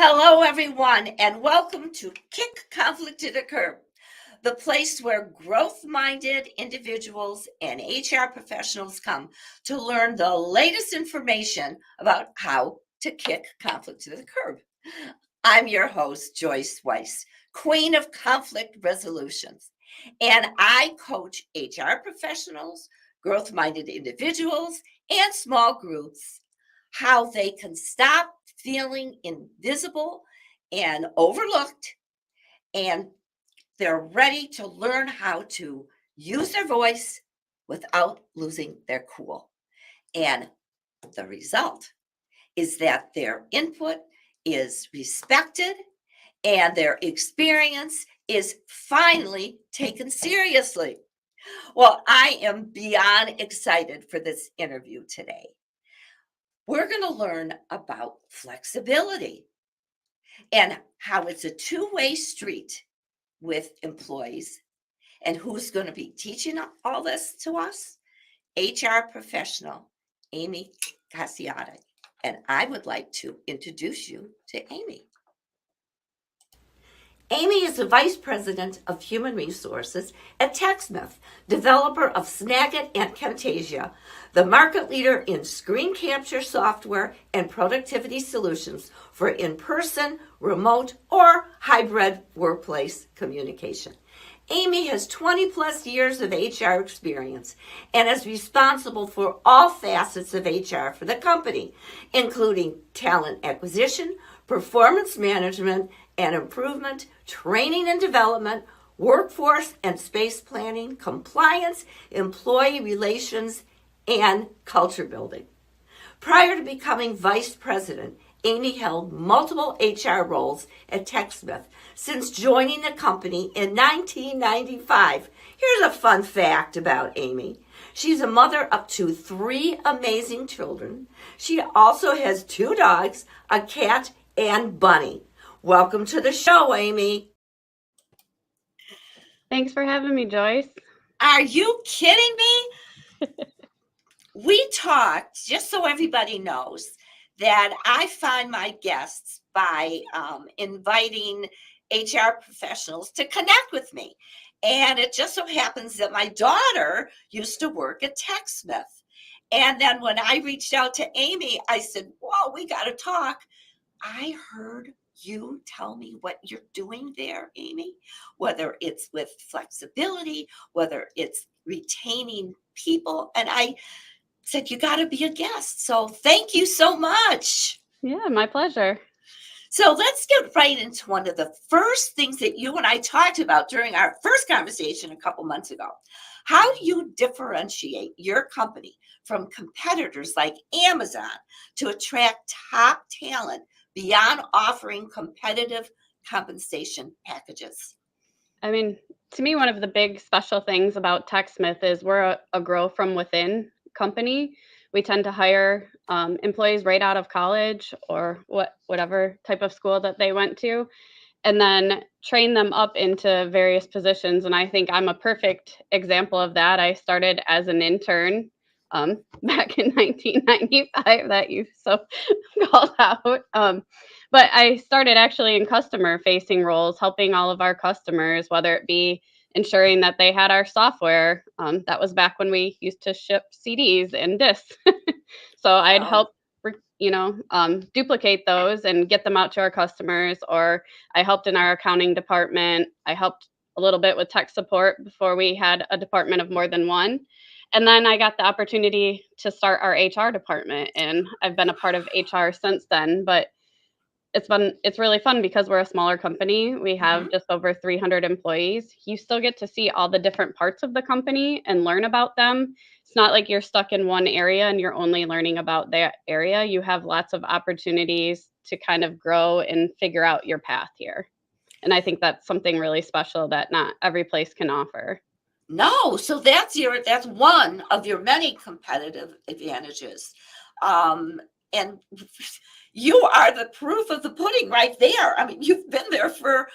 Hello, everyone, and welcome to Kick Conflict to the Curb, the place where growth-minded individuals and HR professionals come to learn the latest information about how to kick conflict to the curb. I'm your host, Joyce Weiss, Queen of Conflict Resolutions, and I coach HR professionals, growth-minded individuals, and small groups how they can stop feeling invisible and overlooked, and they're ready to learn how to use their voice without losing their cool. And the result is that their input is respected and their experience is finally taken seriously. Well, I am beyond excited for this interview today. We're going to learn about flexibility and how it's a two-way street with employees. And who's going to be teaching all this to us? HR professional Amy Casiotti. And I would like to introduce you to Amy. Amy is the Vice President of Human Resources at TechSmith, developer of Snagit and Camtasia, the market leader in screen capture software and productivity solutions for in-person, remote, or hybrid workplace communication. Amy has 20 plus years of HR experience and is responsible for all facets of HR for the company, including talent acquisition, performance management and improvement, training and development, workforce and space planning, compliance, employee relations, and culture building. Prior to becoming vice president, Amy held multiple HR roles at TechSmith since joining the company in 1995. Here's a fun fact about Amy. She's a mother of 3 amazing children. She also has 2 dogs, a cat, and bunny. Welcome to the show, Amy. Thanks for having me, Joyce. Are you kidding me? We talked, just so everybody knows, that I find my guests by inviting HR professionals to connect with me. And it just so happens that my daughter used to work at TechSmith. And then when I reached out to Amy, I said, whoa, we got to talk. I heard you tell me what you're doing there, Amy, whether it's with flexibility, whether it's retaining people. And I said, you got to be a guest. So thank you so much. Yeah, my pleasure. So let's get right into one of the first things that you and I talked about during our first conversation a couple months ago. How do you differentiate your company from competitors like Amazon to attract top talent beyond offering competitive compensation packages? I mean, to me, one of the big special things about TechSmith is we're a grow from within company. We tend to hire employees right out of college or whatever type of school that they went to, and then train them up into various positions. And I think I'm a perfect example of that. I started as an intern back in 1995 that you so called out. But I started actually in customer facing roles, helping all of our customers, whether it be ensuring that they had our software. That was back when we used to ship CDs and discs. So I'd help, duplicate those and get them out to our customers. Or I helped in our accounting department. I helped a little bit with tech support before we had a department of more than one. And then I got the opportunity to start our HR department, and I've been a part of HR since then. But it's really fun because we're a smaller company. We have just over 300 employees. You still get to see all the different parts of the company and learn about them. It's not like you're stuck in one area and you're only learning about that area. You have lots of opportunities to kind of grow and figure out your path here. And I think that's something really special that not every place can offer. No, so that's one of your many competitive advantages. And you are the proof of the pudding right there. I mean, you've been there for,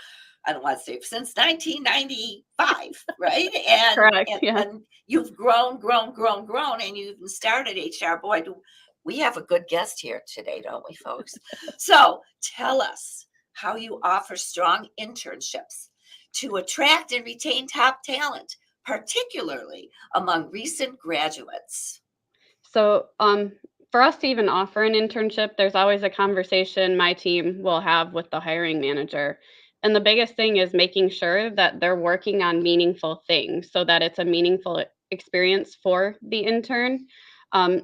I don't want to say since 1995, right? And, Correct. and, Yeah. and you've grown, and you even started HR. Boy, we have a good guest here today, don't we, folks? So tell us how you offer strong internships to attract and retain top talent, particularly among recent graduates. So, for us to even offer an internship, there's always a conversation my team will have with the hiring manager. And the biggest thing is making sure that they're working on meaningful things so that it's a meaningful experience for the intern.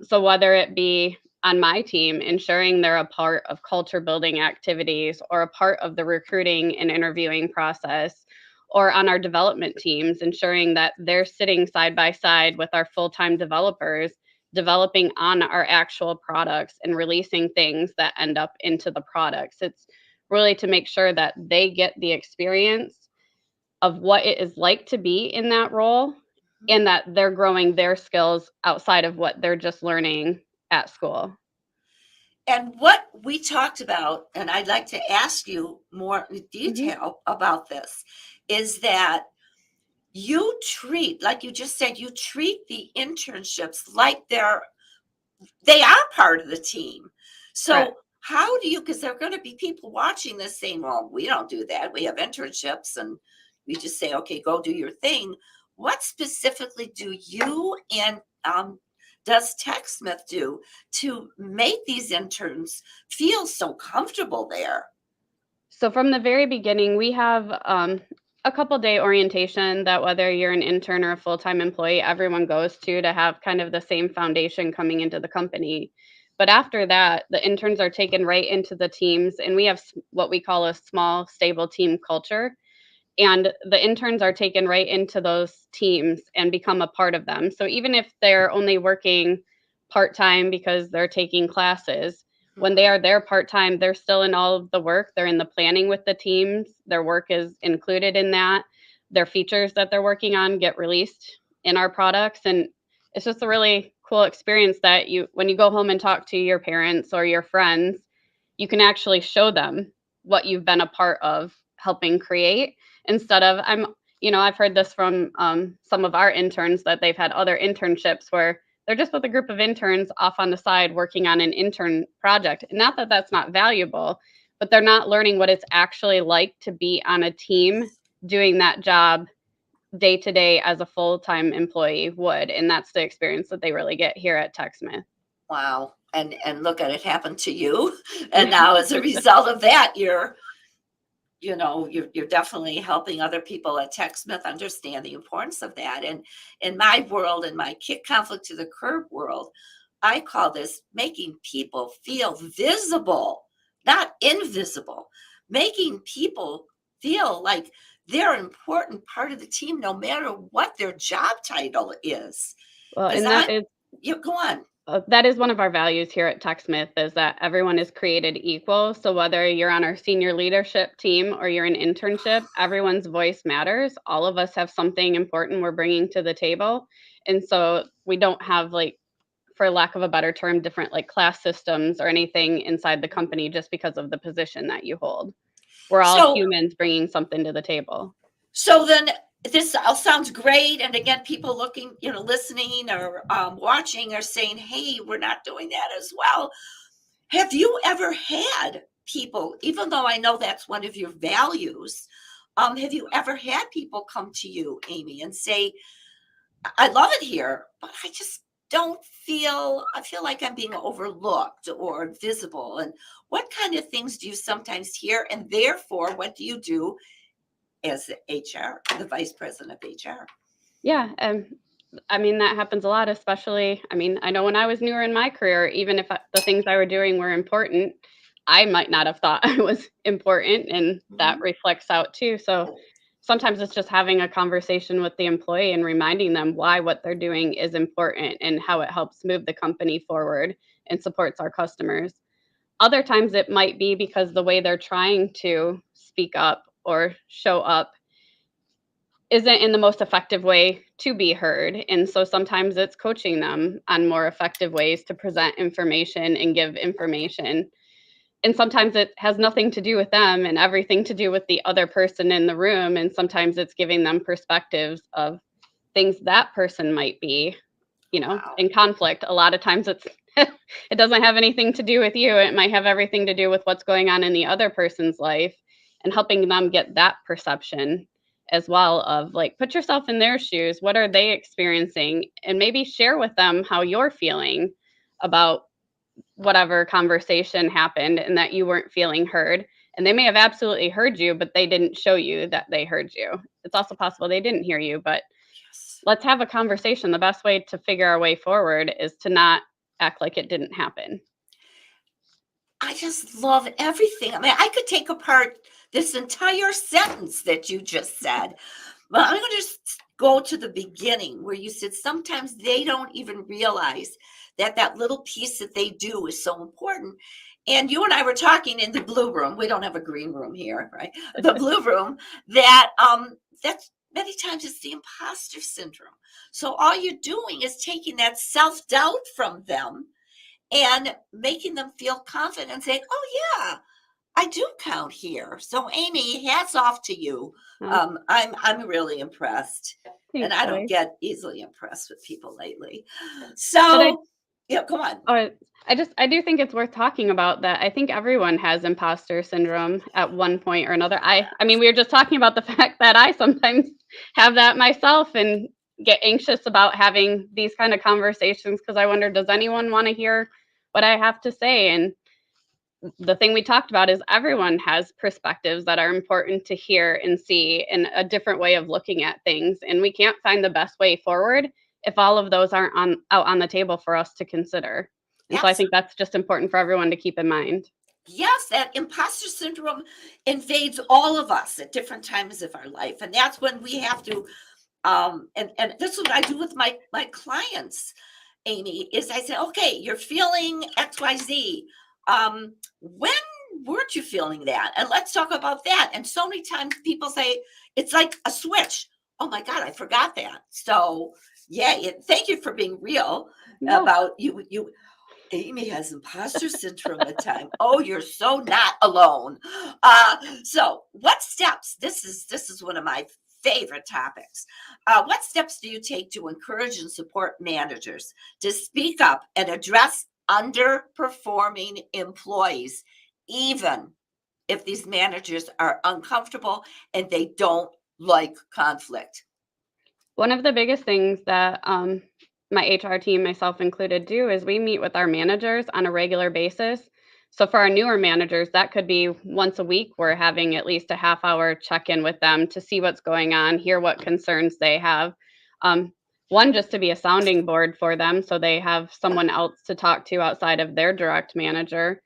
So, whether it be on my team, ensuring they're a part of culture building activities or a part of the recruiting and interviewing process, or on our development teams, ensuring that they're sitting side by side with our full time developers developing on our actual products and releasing things that end up into the products. It's really to make sure that they get the experience of what it is like to be in that role and that they're growing their skills outside of what they're just learning at school. And what we talked about, and I'd like to ask you more in detail about this, is that you treat, like you just said, you treat the internships like they are part of the team. So Correct. how do you, because there are going to be people watching this saying, well, we don't do that. We have internships and we just say, okay, go do your thing. What specifically do you and does TechSmith do to make these interns feel so comfortable there? So from the very beginning, we have a couple day orientation that whether you're an intern or a full-time employee, everyone goes to have kind of the same foundation coming into the company. But after that, the interns are taken right into the teams, and we have what we call a small, stable team culture. And the interns are taken right into those teams and become a part of them. So even if they're only working part-time because they're taking classes, when they are there part-time, they're still in all of the work. They're in the planning with the teams. Their work is included in that. Their features that they're working on get released in our products. And it's just a really cool experience that when you go home and talk to your parents or your friends, you can actually show them what you've been a part of helping create instead of I've heard this from some of our interns that they've had other internships where they're just with a group of interns off on the side working on an intern project. Not that that's not valuable, but they're not learning what it's actually like to be on a team doing that job day to day as a full-time employee would. And that's the experience that they really get here at TechSmith. Wow. And look at it happen to you. And now as a result of that, you're definitely helping other people at TechSmith understand the importance of that. And in my world, in my kick conflict to the curb world, I call this making people feel visible, not invisible, making people feel like they're an important part of the team, no matter what their job title is. Well, Because and you go on. that is one of our values here at TechSmith is that everyone is created equal. So whether you're on our senior leadership team or you're in internship, everyone's voice matters. All of us have something important we're bringing to the table. And so we don't have for lack of a better term, different class systems or anything inside the company just because of the position that you hold. We're all So humans bringing something to the table. So then this all sounds great. And again, people looking, listening or watching are saying, hey, we're not doing that as well. Have you ever had people, even though I know that's one of your values, have you ever had people come to you, Amy, and say, I love it here, but I feel like I'm being overlooked or visible. And what kind of things do you sometimes hear? And therefore, what do you do as the HR, the vice president of HR? Yeah. That happens a lot, especially, I know when I was newer in my career, even if the things I were doing were important, I might not have thought I was important, and that reflects out too. So sometimes it's just having a conversation with the employee and reminding them why what they're doing is important and how it helps move the company forward and supports our customers. Other times it might be because the way they're trying to speak up or show up isn't in the most effective way to be heard. And so sometimes it's coaching them on more effective ways to present information and give information. And sometimes it has nothing to do with them and everything to do with the other person in the room. And sometimes it's giving them perspectives of things that person might be Wow. in conflict. A lot of times it's it doesn't have anything to do with you. It might have everything to do with what's going on in the other person's life, and helping them get that perception as well of like, put yourself in their shoes. What are they experiencing? And maybe share with them how you're feeling about whatever conversation happened and that you weren't feeling heard. And they may have absolutely heard you, but they didn't show you that they heard you. It's also possible they didn't hear you, but Yes. let's have a conversation. The best way to figure our way forward is to not act like it didn't happen. I just love everything. I mean, I could take apart this entire sentence that you just said. But I'm going to just go to the beginning where you said sometimes they don't even realize that that little piece that they do is so important. And you and I were talking in the blue room. We don't have a green room here, right? The blue room, that's many times it's the imposter syndrome. So all you're doing is taking that self-doubt from them and making them feel confident and saying, "Oh yeah, I do count here." So Amy, hats off to you. I'm really impressed, and Thanks, I don't Joyce. get easily impressed with people lately. But So yeah, come on. I do think it's worth talking about that. I think everyone has imposter syndrome at one point or another. I mean, we were just talking about the fact that I sometimes have that myself and get anxious about having these kind of conversations because I wonder, does anyone want to hear what I have to say? And the thing we talked about is everyone has perspectives that are important to hear and see, and a different way of looking at things. And we can't find the best way forward if all of those aren't out on the table for us to consider. And so I Yes, think that's just important for everyone to keep in mind. yes, that imposter syndrome invades all of us at different times of our life, and that's when we have to. And this is what I do with my clients, Amy, is I say, okay, you're feeling XYZ. When weren't you feeling that? And let's talk about that. And so many times people say it's like a switch. Oh my God, I forgot that. So yeah, thank you for being real Yeah. about you. Amy has imposter syndrome at time. Oh, you're so not alone. So what steps? This is one of my favorite topics. What steps do you take to encourage and support managers to speak up and address underperforming employees, even if these managers are uncomfortable and they don't like conflict? One of the biggest things that my HR team, myself included, do is we meet with our managers on a regular basis. So for our newer managers, that could be once a week. We're having at least a half hour check in with them to see what's going on, hear what concerns they have. Um, One, just to be a sounding board for them so they have someone else to talk to outside of their direct manager,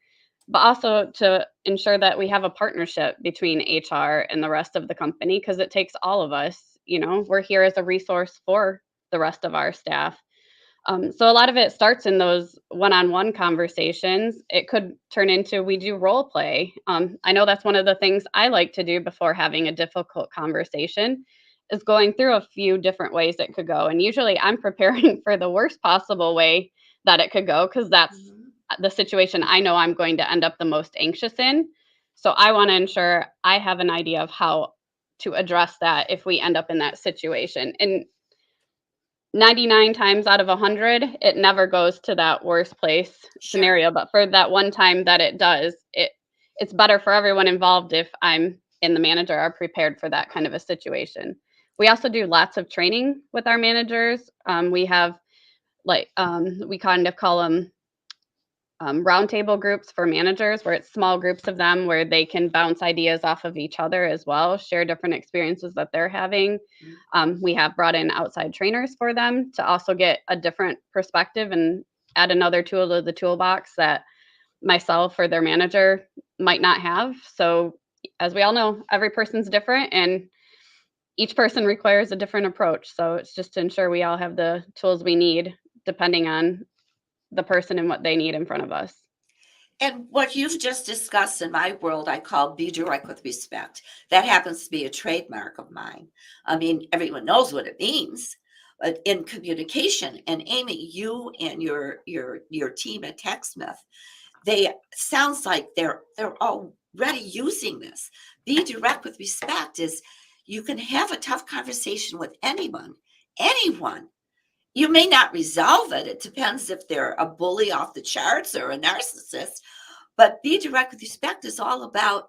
but also to ensure that we have a partnership between HR and the rest of the company because it takes all of us. We're here as a resource for the rest of our staff. So a lot of it starts in those one-on-one conversations. It could turn into we do role play. I know that's one of the things I like to do before having a difficult conversation is going through a few different ways it could go. And usually I'm preparing for the worst possible way that it could go because that's Mhm. the situation I know I'm going to end up the most anxious in. So I want to ensure I have an idea of how to address that if we end up in that situation. And 99 times out of 100, it never goes to that worst place Sure. scenario. But for that one time that it does, it's better for everyone involved if I'm and the manager are prepared for that kind of a situation. We also do lots of training with our managers. We have we kind of call them roundtable groups for managers, where it's small groups of them where they can bounce ideas off of each other as well, share different experiences that they're having. Mm. We have brought in outside trainers for them to also get a different perspective and add another tool to the toolbox that myself or their manager might not have. So, as we all know, every person's different and each person requires a different approach. So, it's just to ensure we all have the tools we need depending on the person and what they need in front of us. And what you've just discussed in my world, I call be direct with respect. That happens to be a trademark of mine. I mean, everyone knows what it means, but in communication, and Amy, you and your team at TechSmith, they sounds like they're already using this. Be direct with respect is you can have a tough conversation with anyone, you may not resolve it. It depends if they're a bully off the charts or a narcissist. But be direct with respect is all about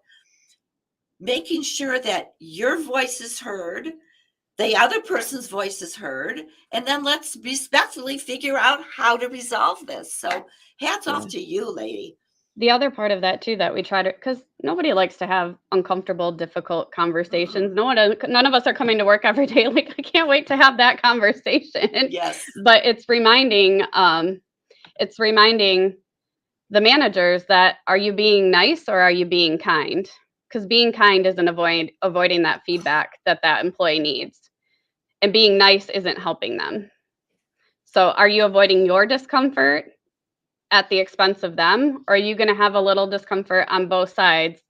making sure that your voice is heard, the other person's voice is heard, and then let's respectfully figure out how to resolve this. So hats Yeah. off to you, lady. The other part of that too that we try to, because nobody likes to have uncomfortable, difficult conversations. None of us are coming to work every day like, I can't wait to have that conversation. Yes. But it's reminding the managers that, are you being nice or are you being kind? Because being kind isn't avoiding that feedback that employee needs, and being nice isn't helping them. So are you avoiding your discomfort at the expense of them, or are you going to have a little discomfort on both sides,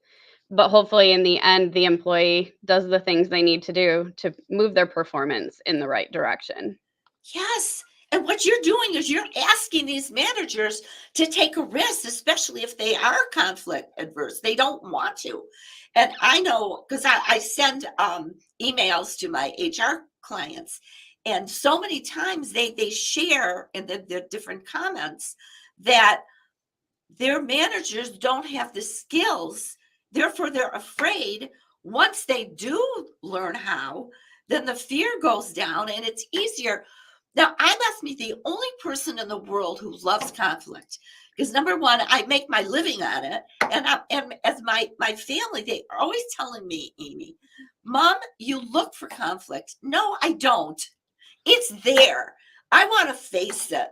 but hopefully in the end the employee does the things they need to do to move their performance in the right direction? Yes. And what you're doing is you're asking these managers to take a risk, especially if they are conflict adverse. They don't want to. And I know because I send emails to my HR clients, and so many times they share in the different comments that their managers don't have the skills. Therefore, they're afraid once they do learn how, then the fear goes down and it's easier. Now, I must be the only person in the world who loves conflict because number one, I make my living on it. And as my family, they are always telling me, Amy, Mom, you look for conflict. No, I don't. It's there. I want to face it.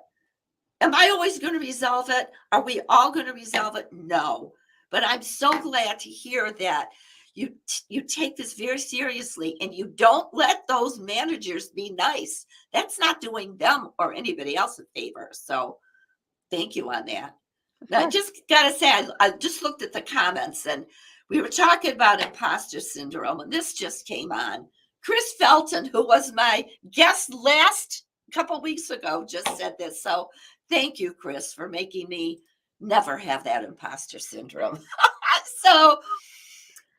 Am I always going to resolve it? Are we all going to resolve it? No. But I'm so glad to hear that you take this very seriously and you don't let those managers be nice. That's not doing them or anybody else a favor. So thank you on that. Now, I just got to say, I just looked at the comments and we were talking about imposter syndrome, and this just came on. Chris Felton, who was my guest last couple weeks ago, just said this. So thank you, Chris, for making me never have that imposter syndrome. So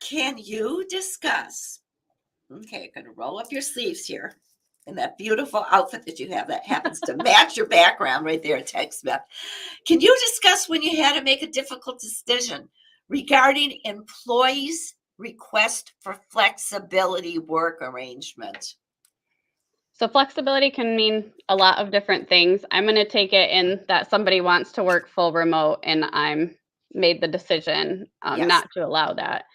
can you discuss? Okay, I'm going to roll up your sleeves here. And that beautiful outfit that you have that happens to match your background right there at TechSmith. Can you discuss when you had to make a difficult decision regarding employees' request for flexibility work arrangement? So flexibility can mean a lot of different things. I'm going to take it in that somebody wants to work full remote and I'm made the decision Yes. not to allow that.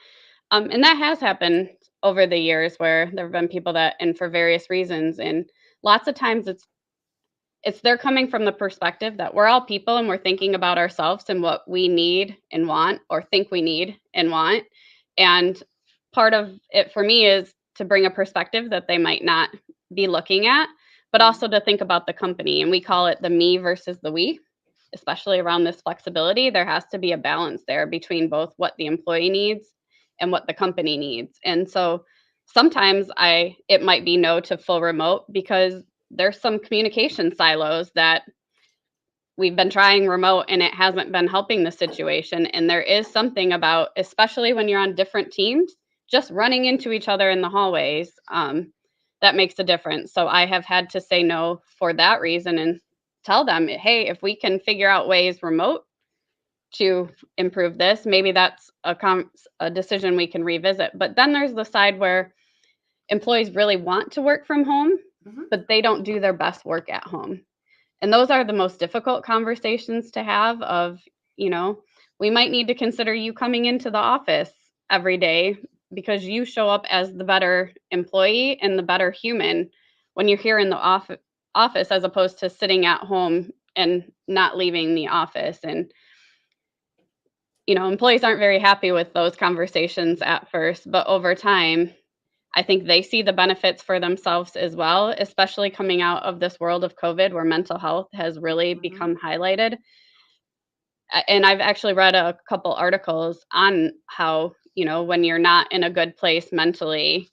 And that has happened over the years where there have been people that, and for various reasons, and lots of times it's they're coming from the perspective that we're all people and we're thinking about ourselves and what we need and want, or think we need and want. And part of it for me is to bring a perspective that they might not be looking at, but also to think about the company. And we call it the me versus the we, especially around this flexibility. There has to be a balance there between both what the employee needs and what the company needs. And so sometimes it might be no to full remote because there's some communication silos that we've been trying remote and it hasn't been helping the situation. And there is something about, especially when you're on different teams, just running into each other in the hallways, that makes a difference. So I have had to say no for that reason and tell them, hey, if we can figure out ways remote to improve this, maybe that's a decision we can revisit. But then there's the side where employees really want to work from home, but they don't do their best work at home. And those are the most difficult conversations to have of, we might need to consider you coming into the office every day because you show up as the better employee and the better human when you're here in the office as opposed to sitting at home and not leaving the office. And employees aren't very happy with those conversations at first, but over time, I think they see the benefits for themselves as well, especially coming out of this world of COVID where mental health has really become highlighted. And I've actually read a couple articles on how, when you're not in a good place mentally,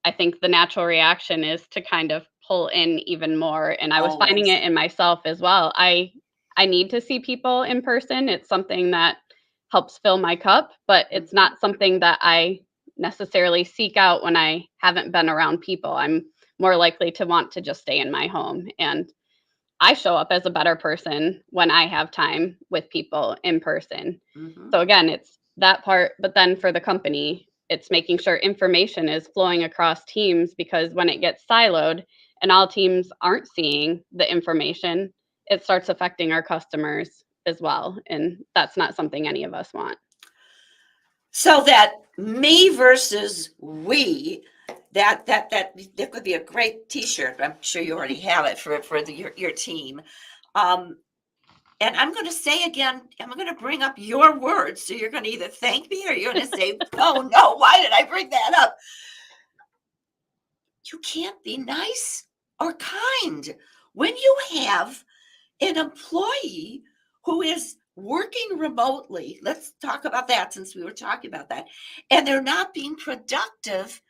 I think the natural reaction is to kind of pull in even more. And I was finding it in myself as well. I need to see people in person. It's something that helps fill my cup, but it's not something that I necessarily seek out when I haven't been around people. I'm more likely to want to just stay in my home. And I show up as a better person when I have time with people in person. Mm-hmm. So again, it's that part, but then for the company, it's making sure information is flowing across teams, because when it gets siloed and all teams aren't seeing the information, it starts affecting our customers as well. And that's not something any of us want. So that me versus we, that could be a great T-shirt. I'm sure you already have it for your team. And I'm going to say again, I'm going to bring up your words. So you're going to either thank me or you're going to say, "Oh no, why did I bring that up?" You can't be nice or kind when you have an employee who is working remotely. Let's talk about that, since we were talking about that, and they're not being productive.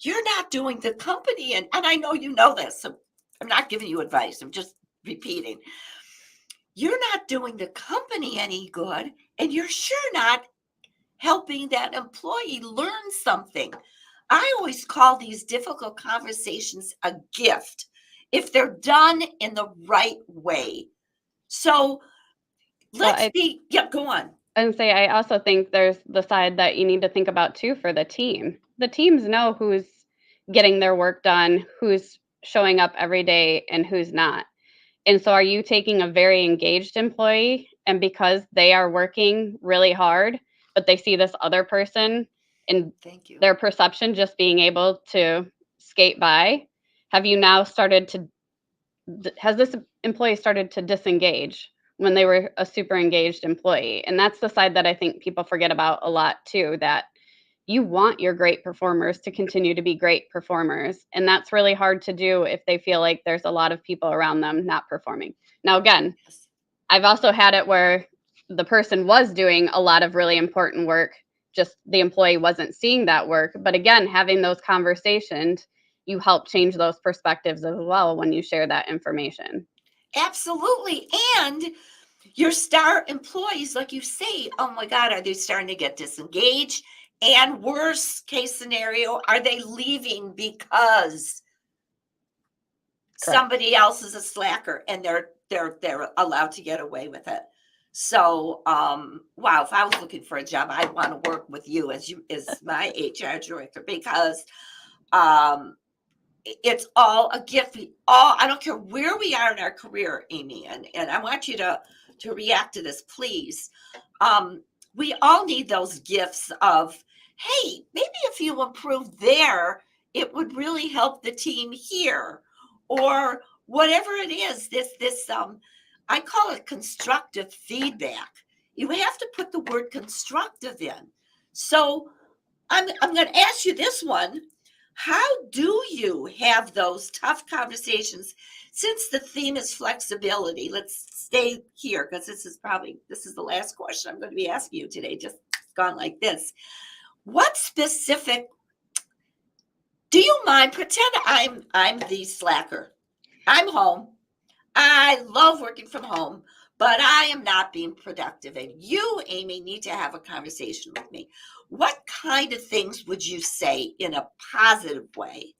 You're not doing the company, and I know you know this, so I'm not giving you advice. I'm just repeating. You're not doing the company any good, and you're sure not helping that employee learn something. I always call these difficult conversations a gift if they're done in the right way. So let's be, yeah, go on. And say, I also think there's the side that you need to think about too for the team. The teams know who's getting their work done, who's showing up every day, and who's not. And so, are you taking a very engaged employee, and because they are working really hard, but they see this other person and Thank you. their perception just being able to skate by, have you now started to, has this employee started to disengage when they were a super engaged employee? And that's the side that I think people forget about a lot too, that you want your great performers to continue to be great performers. And that's really hard to do if they feel like there's a lot of people around them not performing. Now, again, Yes. I've also had it where the person was doing a lot of really important work, just the employee wasn't seeing that work. But again, having those conversations, you help change those perspectives as well when you share that information. Absolutely. And your star employees, like you say, oh my God, are they starting to get disengaged? And worst case scenario, are they leaving because Correct. somebody else is a slacker and they're allowed to get away with it? So wow, if I was looking for a job, I'd want to work with you as my HR director, because um it's all a gift. I don't care where we are in our career, Amy, and I want you to react to this, please. We all need those gifts of, hey, maybe if you improve there, it would really help the team here, or whatever it is. This I call it constructive feedback. You have to put the word constructive in. So I'm going to ask you this one. How do you have those tough conversations? Since the theme is flexibility, let's stay here, because this is the last question I'm going to be asking you today. Just gone like this. What specific, do you mind, pretend I'm the slacker. I'm home. I love working from home, but I am not being productive. And you, Amy, need to have a conversation with me. What kind of things would you say in a positive way?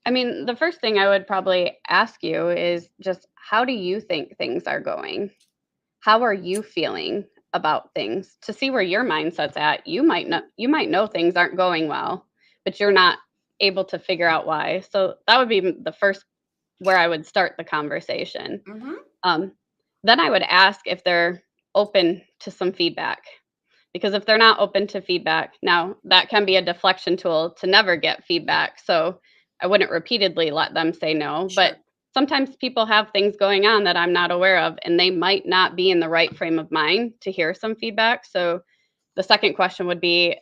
I mean, the first thing I would probably ask you is just, how do you think things are going? How are you feeling about things? To see where your mindset's at. You might know things aren't going well, but you're not able to figure out why. So that would be the first where I would start the conversation. Mm-hmm. Um, then I would ask if they're open to some feedback. Because if they're not open to feedback, now that can be a deflection tool to never get feedback. So I wouldn't repeatedly let them say no. But Sure. sometimes people have things going on that I'm not aware of, and they might not be in the right frame of mind to hear some feedback. So the second question would be,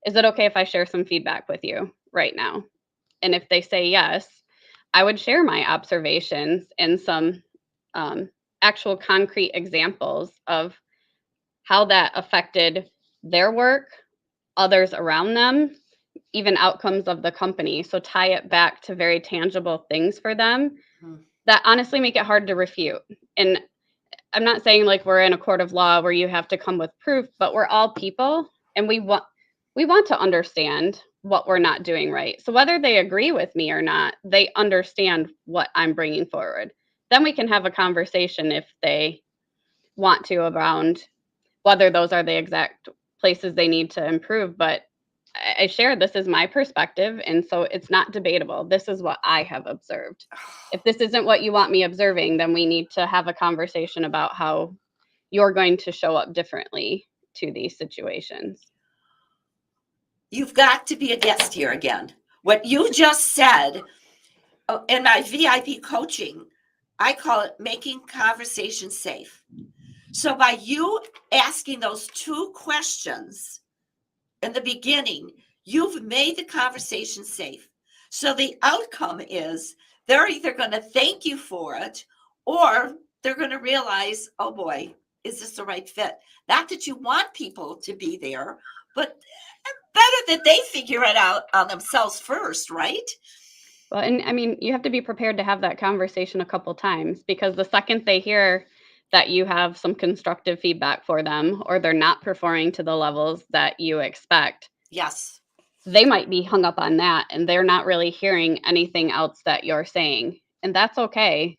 is it okay if I share some feedback with you right now? And if they say yes, I would share my observations and some um, actual concrete examples of how that affected their work, others around them, even outcomes of the company. So tie it back to very tangible things for them Mm-hmm. that honestly make it hard to refute. And I'm not saying like we're in a court of law where you have to come with proof, but we're all people, and we want to understand what we're not doing right. So whether they agree with me or not, they understand what I'm bringing forward. then we can have a conversation if they want to around whether those are the exact places they need to improve. But I share this is my perspective, and so it's not debatable. This is what I have observed. If this isn't what you want me observing, then we need to have a conversation about how you're going to show up differently to these situations. You've got to be a guest here again. What you just said in my VIP coaching, I call it making conversation safe. So by you asking those 2 questions in the beginning, you've made the conversation safe. So the outcome is they're either going to thank you for it, or they're going to realize, oh boy, is this the right fit? Not that you want people to be there, but better that they figure it out on themselves first, right? Well, and I mean, you have to be prepared to have that conversation a couple times, because the second they hear that you have some constructive feedback for them, or they're not performing to the levels that you expect, Yes. they might be hung up on that and they're not really hearing anything else that you're saying. And that's okay.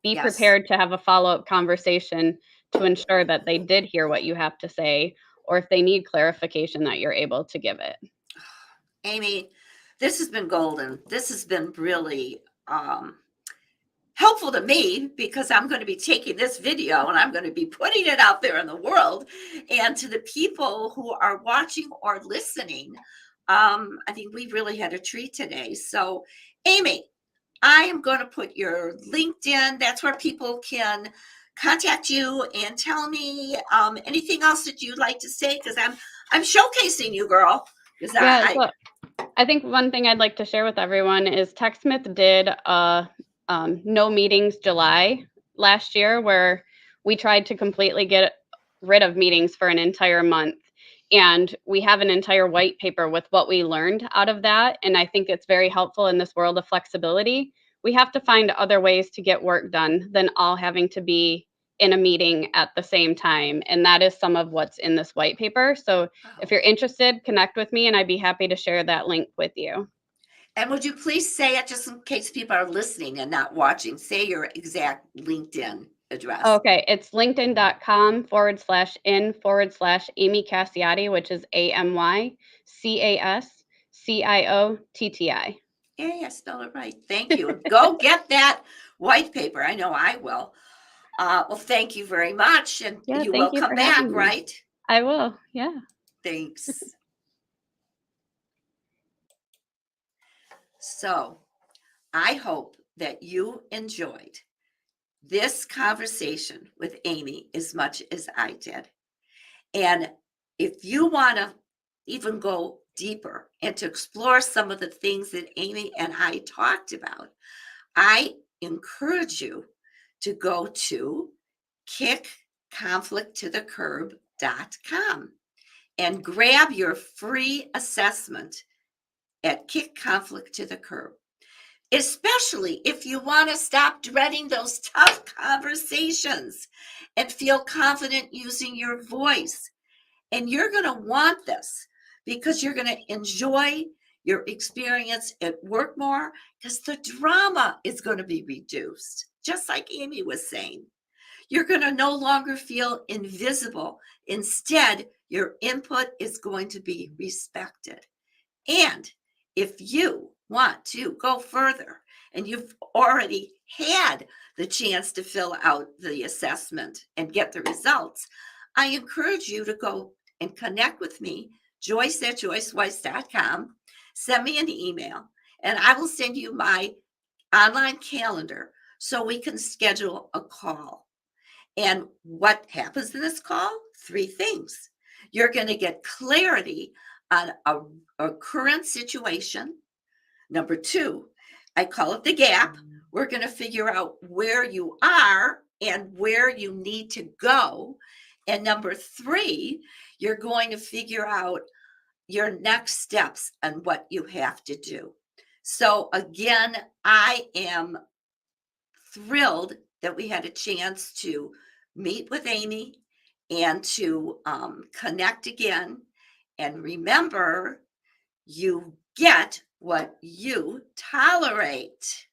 Be Yes. prepared to have a follow-up conversation to ensure that they did hear what you have to say, or if they need clarification, that you're able to give it. Amy, this has been golden. This has been really helpful to me, because I'm going to be taking this video and I'm going to be putting it out there in the world. And to the people who are watching or listening, I think we really had a treat today. So, Amy, I am going to put your LinkedIn. That's where people can contact you and tell me anything else that you'd like to say, because I'm showcasing you, girl. Yeah, so I think one thing I'd like to share with everyone is TechSmith did a no meetings July last year, where we tried to completely get rid of meetings for an entire month. And we have an entire white paper with what we learned out of that. And I think it's very helpful in this world of flexibility. We have to find other ways to get work done than all having to be in a meeting at the same time. And that is some of what's in this white paper. So if you're interested, connect with me and I'd be happy to share that link with you. And would you please say it, just in case people are listening and not watching, say your exact LinkedIn address. Okay, it's linkedin.com/in/Amy Casiotti, which is AMYCASCIOTTI. Yeah, I spelled it right. Thank you. Go get that white paper. I know I will. Well, thank you very much. And Yeah, you thank will you come for back, having me. right? I will, yeah. Thanks. So I hope that you enjoyed this conversation with Amy as much as I did. And if you want to even go deeper and to explore some of the things that Amy and I talked about, I encourage you to go to kickconflicttothecurb.com and grab your free assessment at Kick Conflict to the Curb, especially if you want to stop dreading those tough conversations and feel confident using your voice. And you're going to want this because you're going to enjoy your experience at work more, because the drama is going to be reduced, just like Amy was saying. You're going to no longer feel invisible. Instead, your input is going to be respected. And if you want to go further and you've already had the chance to fill out the assessment and get the results, I encourage you to go and connect with me, Joyce@joyceweiss.com. Send me an email and I will send you my online calendar so we can schedule a call. And what happens in this call? 3 things. You're going to get clarity on a current situation. Number 2, I call it the gap. We're going to figure out where you are and where you need to go. And number 3, you're going to figure out your next steps and what you have to do. So again, I am thrilled that we had a chance to meet with Amy and to connect again. And remember, you get what you tolerate.